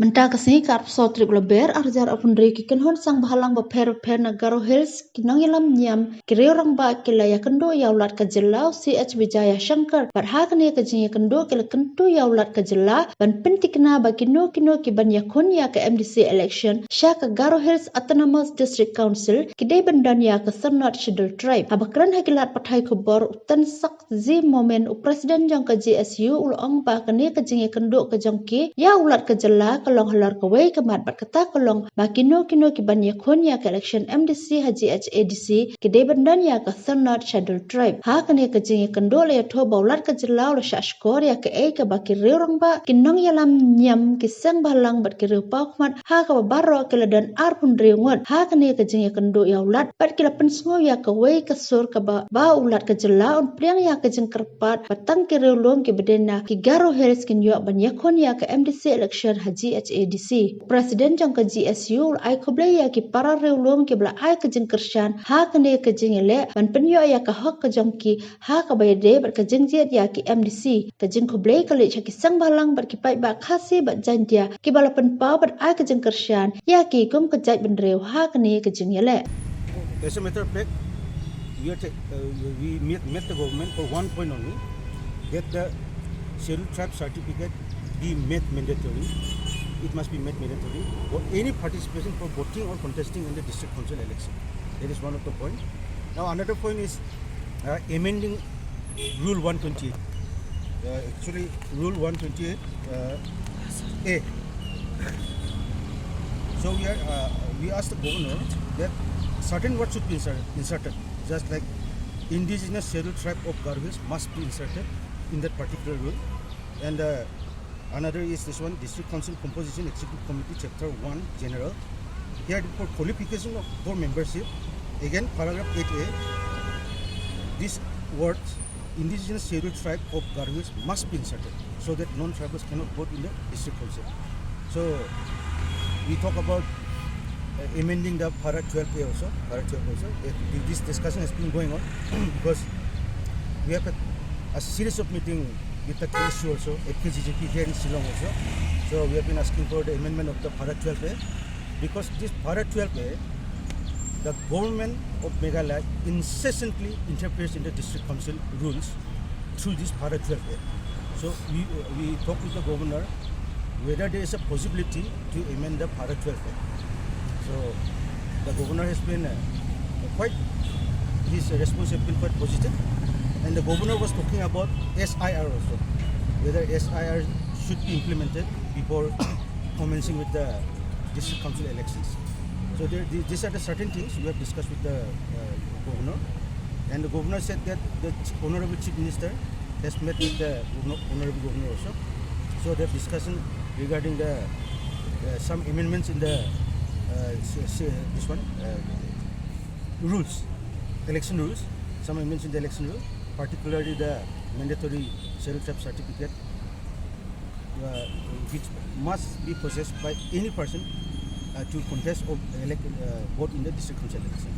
Mentah kesini karp sotrik leber arjar apundri kiken hon sang bahalang baper Nagaro Hills kinang yalam nyam kiri orang ba kilaya kendo yaulat kejelau CH Wijaya Shankar barha kene kejinya kendo kila kento yaulat kejela ban pentikna bakino kino kiban yakun ya ke MDC election sya ke Garo Hills Autonomous District Council kidai bandan ya ke Sernot Scheduled Tribe habakran hakilat pathai kubor utan sak zi momen presiden jang ke GSU ulong ba kene kejinya kendo kejongki yaulat kejela kalong halar kawai kemat bat kata kalong bakino kino kiban yakun ya ke election MDC haji HADC kidai bandan ya ke Sernot Scheduled Tribe ha kene kejinya kendo le tho baulat kejelau le syashkor ya ke ke bakir orang ba kinong yalam nyam kisang balang bat kiri pakmat ha ka baro kila dan arpun riungot ha kene kejinya kendo ya ulat bat kila pensngo ya kawai kesur ke ba ulat kejelau un priang ya kejeng kerpat batang kiri ulung ke bedena ki Garo Hills kin yo ban yakun ya ke MDC election haji HADC presiden jang ke GSU ai koble ya ki para reulum ki bla ai kejeng kershan ha kene kejeng le ban penyo ya ka hok kejong ki ha ka bayade ber kejeng jet ya ki MDC kejeng koble kali chaki sang balang ber ki pai ba khasi ba jantia ki bala pen pa ber ai kejeng kershan ya ki kum kejaj benrew ha kene kejeng le. As a matter of fact, we met the government for one point only, that the scheduled tribe certificate be made mandatory. It must be made mandatory for any participation for voting or contesting in the district council election. That is one of the points. Now another point is amending Rule 128. Actually, Rule 128 A. So we asked the governor that certain words should be inserted, just like indigenous scheduled tribe of Garo Hills must be inserted in that particular rule. And another is this one, District Council Composition Executive Committee Chapter 1 General. Here for qualification for membership, again paragraph 8A, these words, indigenous scheduled tribe of Garo Hills must be inserted so that non-tribals cannot vote in the district council. So we talk about amending the para 12A also. This discussion has been going on because we have a series of meetings with the KSU also, FKGJP here in Shillong also. So we have been asking for the amendment of the para 12A because this para 12A, the government of Meghalaya incessantly interferes in the district council rules through this para 12A. So we talked with the governor whether there is a possibility to amend the para 12A. So the governor has been his response has been quite positive, and the governor was talking about SIR also, whether SIR should be implemented before commencing with the district council elections. So these are the certain things we have discussed with the governor, and the governor said that the honorable chief minister has met with the honorable governor also. So they have discussion regarding the some amendments in the election rules, some amendments in the election rule, particularly the mandatory scheduled tribe certificate, which must be possessed by any person to contest or vote in the district council election.